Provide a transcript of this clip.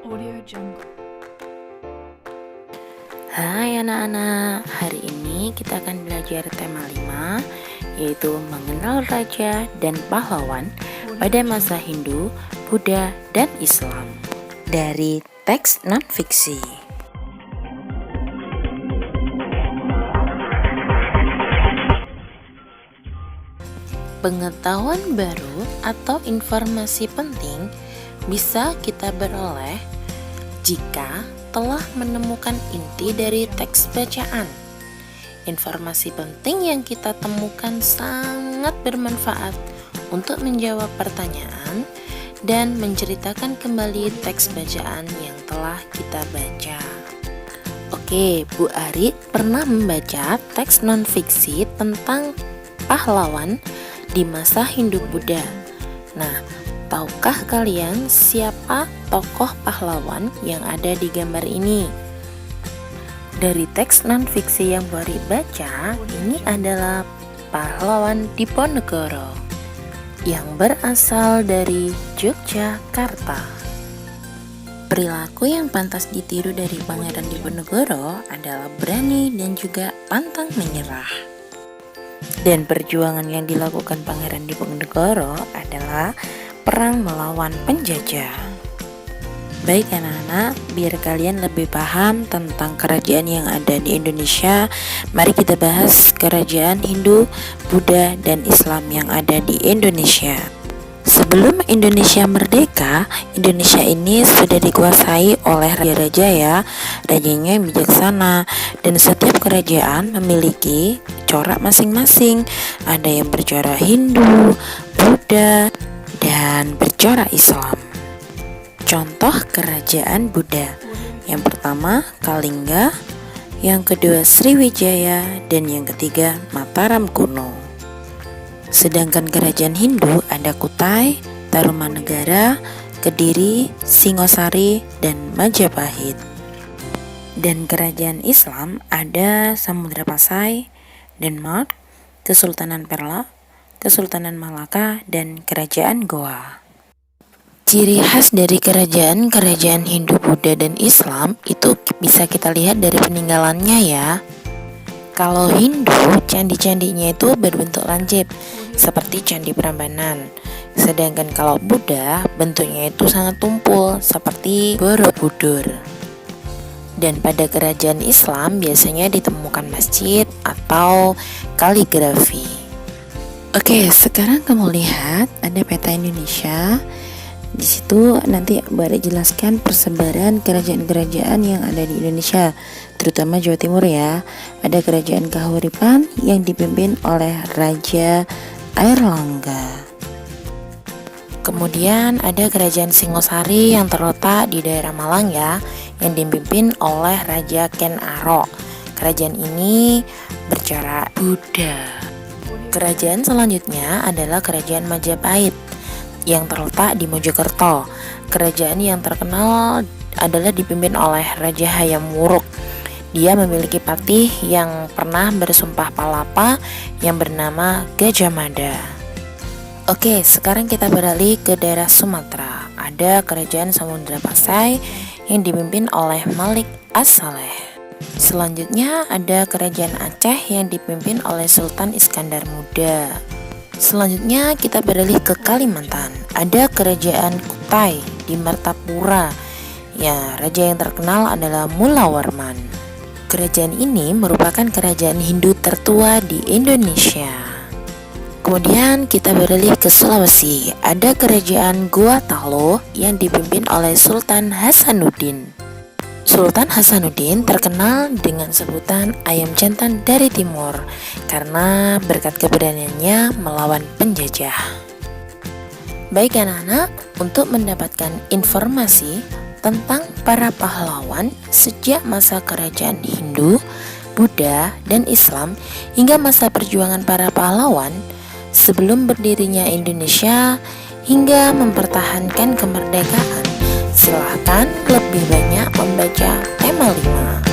Audio Jungle. Hai anak-anak, hari ini kita akan belajar tema 5, yaitu mengenal raja dan pahlawan pada masa Hindu, Buddha, dan Islam, dari teks non-fiksi. Pengetahuan baru atau informasi penting bisa kita beroleh jika telah menemukan inti dari teks bacaan. Informasi penting yang kita temukan sangat bermanfaat untuk menjawab pertanyaan dan menceritakan kembali teks bacaan yang telah kita baca. Oke, Bu Ari pernah membaca teks non-fiksi tentang pahlawan di masa Hindu Buddha. Nah, tahukah kalian siapa tokoh pahlawan yang ada di gambar ini? Dari teks non-fiksi yang baru baca, ini adalah pahlawan Diponegoro yang berasal dari Yogyakarta. Perilaku yang pantas ditiru dari Pangeran Diponegoro adalah berani dan juga pantang menyerah. Dan perjuangan yang dilakukan Pangeran Diponegoro adalah perang melawan penjajah. Baik anak-anak, biar kalian lebih paham tentang kerajaan yang ada di Indonesia, mari kita bahas kerajaan Hindu, Buddha, dan Islam yang ada di Indonesia. Sebelum Indonesia merdeka, Indonesia ini sudah dikuasai oleh raja-raja ya. Rajanya yang bijaksana, dan setiap kerajaan memiliki corak masing-masing. Ada yang bercorak Hindu, Buddha, dan bercorak Islam. Contoh kerajaan Buddha: yang pertama Kalingga, yang kedua Sriwijaya, dan yang ketiga Mataram kuno. Sedangkan kerajaan Hindu ada Kutai, Tarumanegara, Kediri, Singosari, dan Majapahit. Dan kerajaan Islam ada Samudra Pasai, Denmark, Kesultanan Perak, Kesultanan Malaka, dan Kerajaan Goa. Ciri khas dari kerajaan Hindu, Buddha, dan Islam itu bisa kita lihat dari peninggalannya ya. Kalau Hindu, candi-candinya itu berbentuk lancip seperti Candi Prambanan. Sedangkan kalau Buddha, bentuknya itu sangat tumpul seperti Borobudur. Dan pada kerajaan Islam biasanya ditemukan masjid atau kaligrafi. Oke, sekarang kamu lihat ada peta Indonesia. Di situ nanti boleh jelaskan persebaran kerajaan-kerajaan yang ada di Indonesia, terutama Jawa Timur ya. Ada kerajaan Kahuripan yang dipimpin oleh Raja Airlangga. Kemudian ada kerajaan Singosari yang terletak di daerah Malang ya, yang dipimpin oleh Raja Ken Arok. Kerajaan ini bercorak Buddha. Kerajaan selanjutnya adalah Kerajaan Majapahit yang terletak di Mojokerto. Kerajaan yang terkenal adalah dipimpin oleh Raja Hayam Wuruk. Dia memiliki patih yang pernah bersumpah palapa yang bernama Gajah Mada. Oke, sekarang kita beralih ke daerah Sumatera. Ada Kerajaan Samudra Pasai yang dipimpin oleh Malik As-Saleh. Selanjutnya ada Kerajaan Aceh yang dipimpin oleh Sultan Iskandar Muda. Selanjutnya kita beralih ke Kalimantan. Ada Kerajaan Kutai di Martapura. Ya, raja yang terkenal adalah Mulawarman. Kerajaan ini merupakan kerajaan Hindu tertua di Indonesia. Kemudian kita beralih ke Sulawesi. Ada Kerajaan Gua Talo yang dipimpin oleh Sultan Hasanuddin. Sultan Hasanuddin terkenal dengan sebutan ayam jantan dari timur karena berkat keberaniannya melawan penjajah. Baik anak-anak, untuk mendapatkan informasi tentang para pahlawan sejak masa kerajaan Hindu, Buddha, dan Islam hingga masa perjuangan para pahlawan sebelum berdirinya Indonesia hingga mempertahankan kemerdekaan, silahkan lebih banyak membaca tema 5.